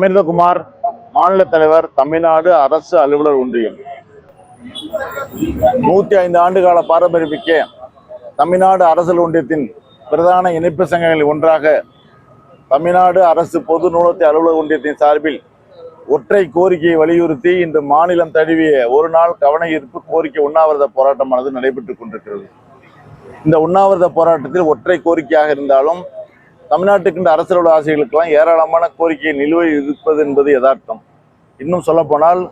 அமிர்தகுமார், மாநில தலைவர், தமிழ்நாடு அரசு அலுவலர் ஒன்றியம். 105 ஆண்டுகால பாரம்பரியமிக்க தமிழ்நாடு அரசு ஒன்றியத்தின் பிரதான இணைப்பு சங்கங்களில் ஒன்றாக தமிழ்நாடு அரசு பொது நூலகத்தை அலுவலர் ஒன்றியத்தின் சார்பில் ஒற்றை கோரிக்கையை வலியுறுத்தி இன்று மாநிலம் தழுவிய ஒரு நாள் கவன ஈர்ப்பு கோரிக்கை உண்ணாவிரத போராட்டமானது நடைபெற்றுக் கொண்டிருக்கிறது. இந்த உண்ணாவிரத போராட்டத்தில் ஒற்றை கோரிக்கையாக இருந்தாலும் தமிழ்நாட்டுக்கு அரசு அலுவலக ஆசிரியர்களுக்கெல்லாம் ஏராளமான கோரிக்கை நிலுவையில் இருப்பது என்பது யதார்த்தம். இன்னும் சொல்லப்போனால்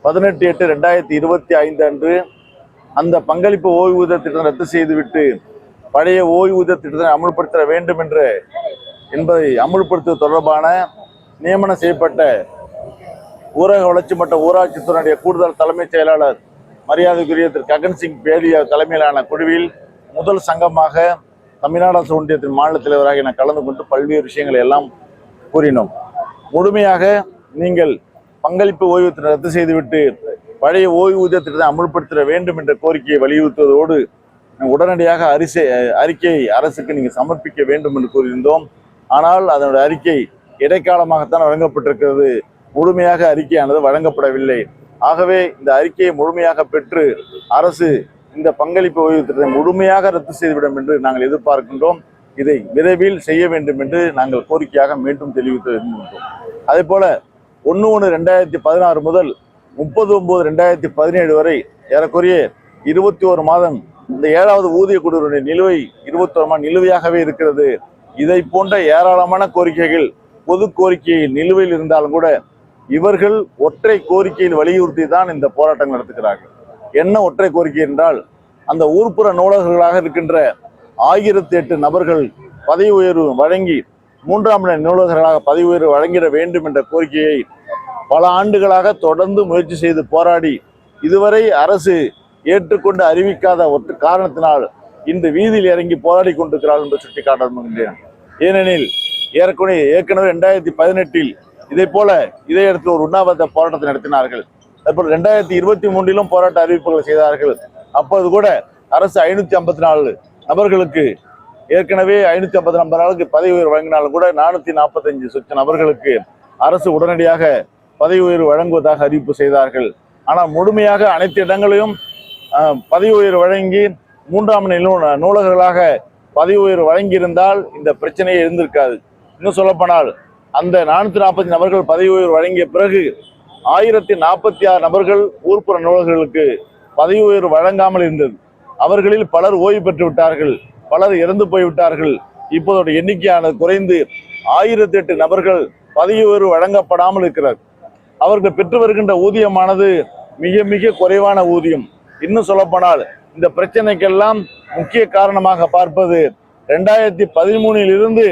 18/8/2025 அன்று அந்த பங்களிப்பு ஓய்வூதிய திட்டம் ரத்து செய்துவிட்டு பழைய ஓய்வூதிய திட்டத்தை அமுல்படுத்த வேண்டும் என்பதை அமுல்படுத்துவது தொடர்பான நியமனம் செய்யப்பட்ட ஊரக வளர்ச்சி மற்றும் ஊராட்சித்துறையுடைய கூடுதல் தலைமைச் செயலாளர் மரியாதைக்குரிய திரு ககன் சிங் பேலியா தலைமையிலான குழுவில் முதல் சங்கமாக தமிழ்நாடு அரசு ஒன்றியத்தின் மாநில தலைவராக என கலந்து கொண்டு பல்வேறு விஷயங்களை எல்லாம் கூறினோம். முழுமையாக நீங்கள் பங்களிப்பு ஓய்வூதியத்தை ரத்து செய்துவிட்டு பழைய ஓய்வூதிய திட்டத்தை அமுல்படுத்த வேண்டும் என்ற கோரிக்கையை வலியுறுத்துவதோடு உடனடியாக அறிக்கையை அரசுக்கு நீங்கள் சமர்ப்பிக்க வேண்டும் என்று கூறியிருந்தோம். ஆனால் அதனுடைய அறிக்கை இடைக்காலமாகத்தான் வழங்கப்பட்டிருக்கிறது. முழுமையாக அறிக்கையானது வழங்கப்படவில்லை. ஆகவே இந்த அறிக்கையை முழுமையாக பெற்று அரசு இந்த பங்களிப்பு ஓய்வு திட்டத்தை முழுமையாக ரத்து செய்துவிடும் என்று நாங்கள் எதிர்பார்க்கின்றோம். இதை விரைவில் செய்ய வேண்டும் என்று நாங்கள் கோரிக்கையாக மீண்டும் தெரிவித்து இருக்கின்றோம். அதே போல 1/1/2016 முதல் 30/9/2017 வரை ஏறக்குறைய 21 மாதம் இந்த 7வது ஊதிய குழுவினுடைய நிலுவை 21 மாதம் நிலுவையாகவே இருக்கிறது. இதை போன்ற ஏராளமான கோரிக்கைகள் பொது கோரிக்கையில் நிலுவையில் இருந்தாலும் கூட இவர்கள் ஒற்றை கோரிக்கையில் வலியுறுத்தி தான் இந்த போராட்டம் நடத்துகிறார்கள். என்ன ஒற்றை கோரிக்கை என்றால், அந்த ஊர்ப்புற நூலகர்களாக இருக்கின்ற 1008 நபர்கள் பதவி உயர்வு வழங்கி 3ஆம் நிலை நூலகர்களாக பதவி உயர்வு வழங்கிட வேண்டும் என்ற கோரிக்கையை பல ஆண்டுகளாக தொடர்ந்து முயற்சி செய்து போராடி இதுவரை அரசு ஏற்றுக்கொண்டு அறிவிக்காத ஒரு காரணத்தினால் இன்று வீதியில் இறங்கி போராடி கொண்டிருக்கிறார்கள் என்று சுட்டிக்காட்ட விரும்புகின்றேன். ஏனெனில் ஏற்கனவே 2018 இதே போல இதே இடத்தில் ஒரு உண்ணாவிரத போராட்டத்தை நடத்தினார்கள். அதுபோல் 2023 போராட்ட அறிவிப்புகளை செய்தார்கள். அப்போது கூட அரசு 554 நபர்களுக்கு ஏற்கனவே 550 நபர்களுக்கு பதவி உயர்வு வழங்கினாலும் கூட 445 சொச்ச நபர்களுக்கு அரசு உடனடியாக பதவி உயர்வு வழங்குவதாக அறிவிப்பு செய்தார்கள். ஆனால் முழுமையாக அனைத்து இடங்களையும் பதவி உயர்வு வழங்கி 3ஆம் நிலை நூலகர்களாக பதவி உயர்வு வழங்கியிருந்தால் இந்த பிரச்சனையே இருந்திருக்காது. இன்னும் சொல்லப்போனால் அந்த 445 நபர்கள் பதவி உயர்வு வழங்கிய பிறகு 1046 நபர்கள் ஊர்ப்புற நூலகர்களுக்கு பதவி உயர்வு வழங்காமல் இருந்தது. அவர்களில் பலர் ஓய்வு பெற்று விட்டார்கள், பலர் இறந்து போய்விட்டார்கள். இப்போது எண்ணிக்கையானது குறைந்து 1008 நபர்கள் பதவி உயர்வு வழங்கப்படாமல் இருக்கிறார். அவர்கள் பெற்று வருகின்ற ஊதியமானது மிக மிக குறைவான ஊதியம். இன்னும் சொல்லப்போனால் இந்த பிரச்சனைக்கெல்லாம் முக்கிய காரணமாக பார்ப்பது 2013 இருந்து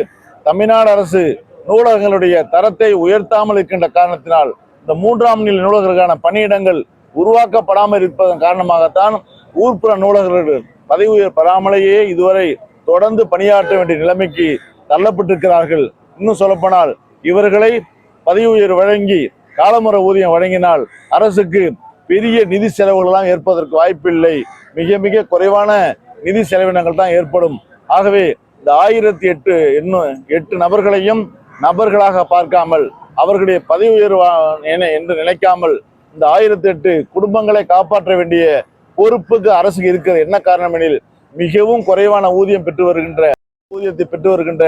தமிழ்நாடு அரசு நூலகங்களுடைய தரத்தை உயர்த்தாமல் இருக்கின்ற காரணத்தினால் இந்த 3ஆம் நிலை நூலகர்களுக்கான பணியிடங்கள் உருவாக்கப்படாமல் இருப்பதன் காரணமாகத்தான் ஊர்ப்புற நூலகர்கள் பதவி உயர் பெறாமலேயே இதுவரை தொடர்ந்து பணியாற்ற வேண்டிய நிலைமைக்கு தள்ளப்பட்டிருக்கிறார்கள். இன்னும் சொல்லப்போனால் இவர்களை பதவி உயர் வழங்கி காலமுறை ஊதியம் வழங்கினால் அரசுக்கு பெரிய நிதி செலவுகள் எல்லாம் ஏற்பதற்கு வாய்ப்பில்லை. மிக மிக குறைவான நிதி செலவினங்கள் தான் ஏற்படும். ஆகவே இந்த 1008 நபர்களையும் நபர்களாக பார்க்காமல் அவர்களுடைய பதவி உயர்வு என்று நினைக்காமல் இந்த 1008 குடும்பங்களை காப்பாற்ற வேண்டிய பொறுப்புக்கு அரசுக்கு இருக்கிறது. என்ன காரணம் எனில் மிகவும் குறைவான ஊதியத்தை பெற்று வருகின்ற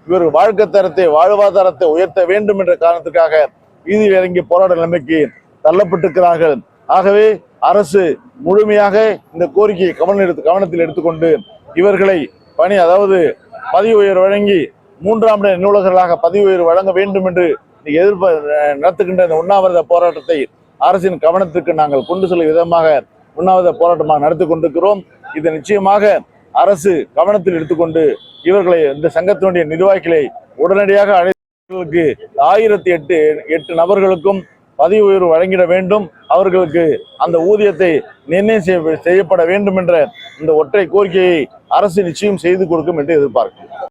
இவர்கள் வாழ்க்கை தரத்தை வாழ்வாதாரத்தை உயர்த்த வேண்டும் என்ற காரணத்துக்காக வீதியில் இறங்கி போராட்ட நிலைமைக்கு தள்ளப்பட்டிருக்கிறார்கள். ஆகவே அரசு முழுமையாக இந்த கோரிக்கையை கவனத்தில் எடுத்துக்கொண்டு இவர்களை பதவி உயர்வு வழங்கி 3ஆம் நிலை நூலகர்களாக பதவி உயர்வு வழங்க வேண்டும் என்று நடத்துகின்ற இந்த உண்ணாவிரத போராட்டத்தை அரசின் கவனத்திற்கு நாங்கள் கொண்டு செல்லும் விதமாக உண்ணாவிரத போராட்டமாக நடத்தி கொண்டிருக்கிறோம். இதை நிச்சயமாக அரசு கவனத்தில் எடுத்துக்கொண்டு இவர்களை இந்த சங்கத்தினுடைய நிர்வாகிகளை உடனடியாக அழைத்தவர்களுக்கு 1008 நபர்களுக்கும் பதவி உயர்வு வழங்கிட வேண்டும். அவர்களுக்கு அந்த ஊதியத்தை நிர்ணயம் செய்யப்பட வேண்டும் என்ற இந்த ஒற்றை கோரிக்கையை அரசு நிச்சயம் செய்து கொடுக்கும் என்று எதிர்பார்க்கிறோம்.